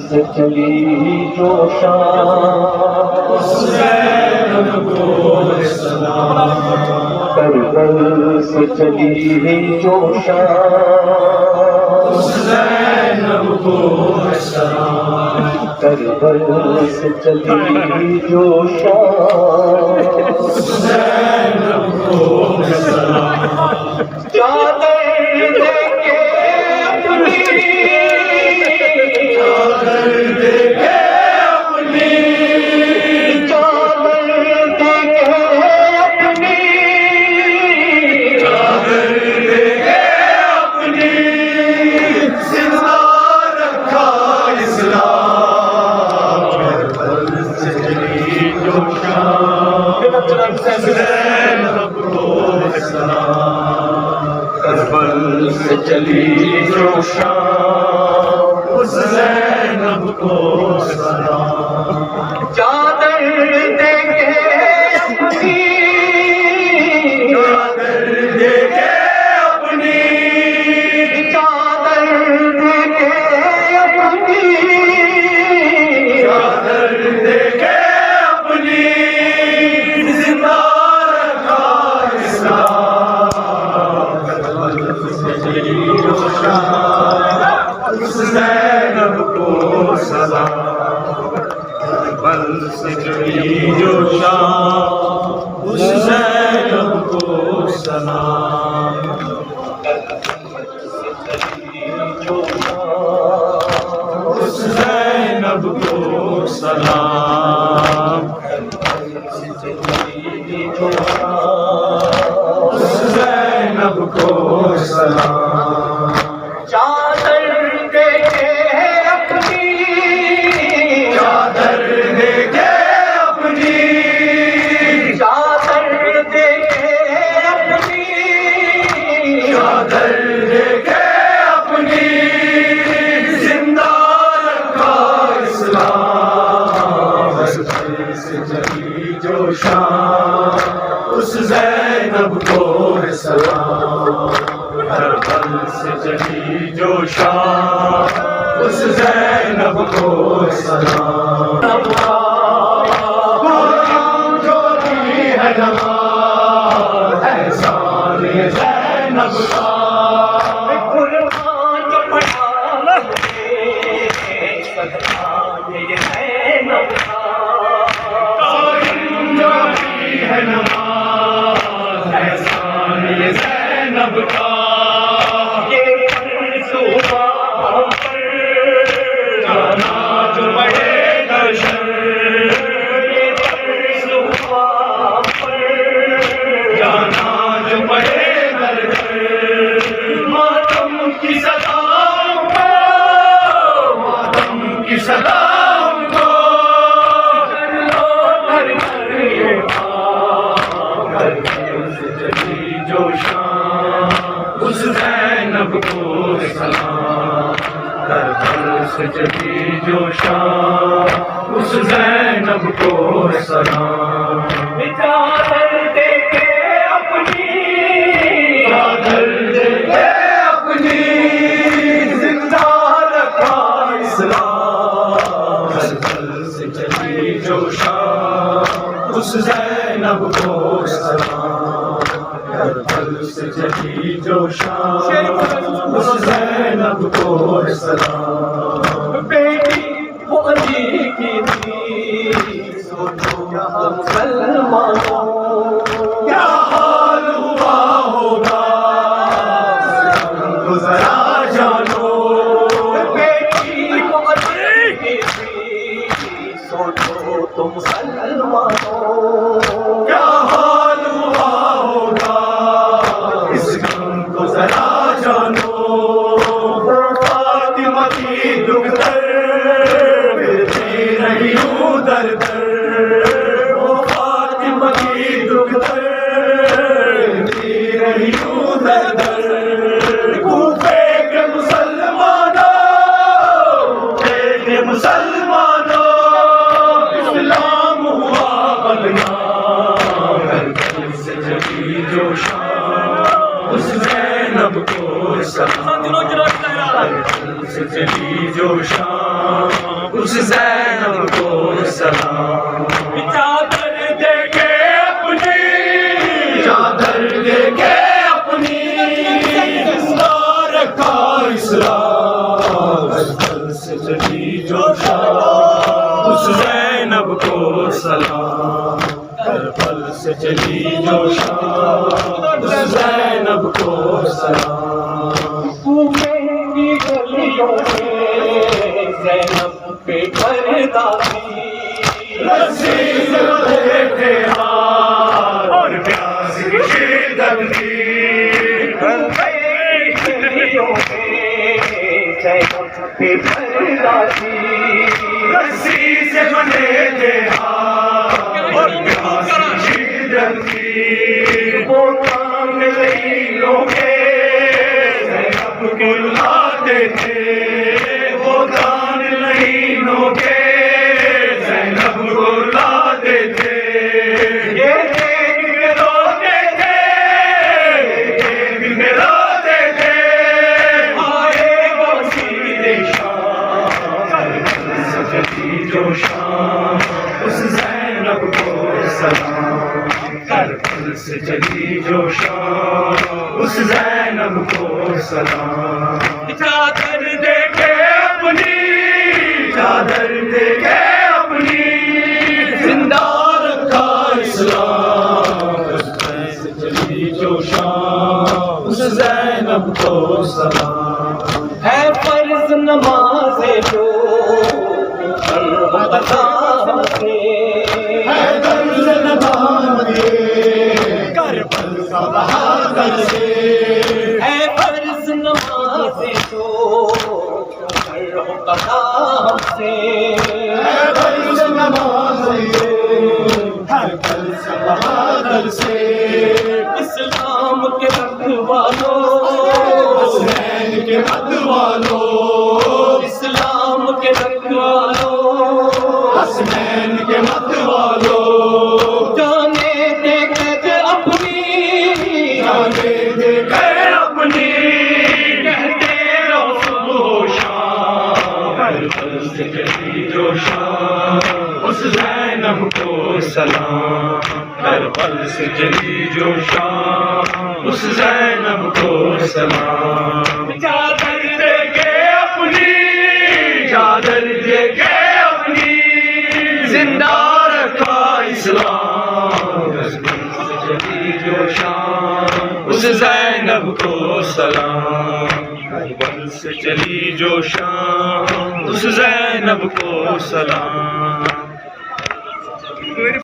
سے چلی جو شام کربل سے چلی جو شام کربل سے چلی جو شام کربل سے چلی جو شام زینب کو سلام چادر دے کے اپنی چادر دے کے اپنی چادر دے کے اپنی چادر دے کے اپنی زندہ رکھا اسلام زینب کو سلام کربل سے چلی جو شام اس زینب کو سلام اس زینب کو سلام اس زینب کو سلام چادر دے کے اپنی چادر دے کے اپنی چادر دے کے اپنی چادر دے کے اپنی زندہ رکھا اسلام سے چلی جو شام اس زینب کو سلام کربل سے چلی جو شام اس زینب کو سلام قرآن جو دی ہے نماز احسان زینب کا قرآن جو پڑھا صدقہ یہ زینب کا قرآن جو دی ہے نماز احسان یہ زینب کا جانا جو بڑے درشن جانا جو بڑے درشن ماتم کی صدا کو ماتم کی صدا کو کر لو کر سے چلی جو شام اس زینب کو سلام کربل سے چلی جو شام اس زینب کو سلام چادر دے کے اپنی چادر دے کے اپنی زندہ رکھا اسلام کربل سے چلی جو شام اس زینب کو سلام کربل سے چلی جو شام اس زینب کو سلام بیٹی وہ علی کی تھی سوچو مسلمانوں کیا حال ہوا ہوگا ذرا جانو بیٹی وہ علی کی تھی سوچو تم مسلمانوں کیا حال ہوا ہوگا اس غم کو ذرا جانو فاطمہ کی دختر شان اس زینب کو سلام چادر دے کے اپنی چادر دے کے اپنی زندہ رکھا اسلام کربل سے چلی جو شان اس زینب کو سلام کربل سے چلی جو شان اس زینب کو سلام میری گلیوں میں زینب پہ پردہ تھی رسی سے بدلے تھے ہاتھ اور پیاس کی شدت تھی میری گلیوں میں زینب پہ پردہ تھی رسی سے بندھے تھے ہاتھ اور پیاس کی شدت تھی وہ کام نہیں لوگے زینب کو لاتے تھے وہ دان لہینوں کے زینب کو لاتے تھے یہ دیکھ کے روتے تھے دیکھ کے روتے تھے آئے وہ سیدھے شام کربل سے چلی جو شام اس زینب کو سلام کربل سے چلی جو شام اس زینب کو سلام چادر دے کے اپنی چادر دے کے اپنی زندہ رکھا اسلام کربل سے چلی جو شام اس زینب کو سلام ہے فرض نماز جو کربلا سے ہے فرض نماز کربل کا بہادر سے ہے فرض نماز جو کربلا سے ہے فرض نماز کربل کا بہادر سے اسلام کے رکھوالو حسین کے مدوالو اسلام کے رکھوالو حسین کے مدوالو جانے دے کے اپنی جانے دے کے اپنی کہتے رہو صبح و شام کربل سے چلی جو شام اس زینب کو سلام کربل سے چلی جو شام اس زینب کو سلام چادر دے کے اپنی چادر دے کے اپنی زندہ رکھا اسلام کربل سے چلی جو شام اس زینب کو سلام کربل سے چلی جو شام اس زینب کو سلام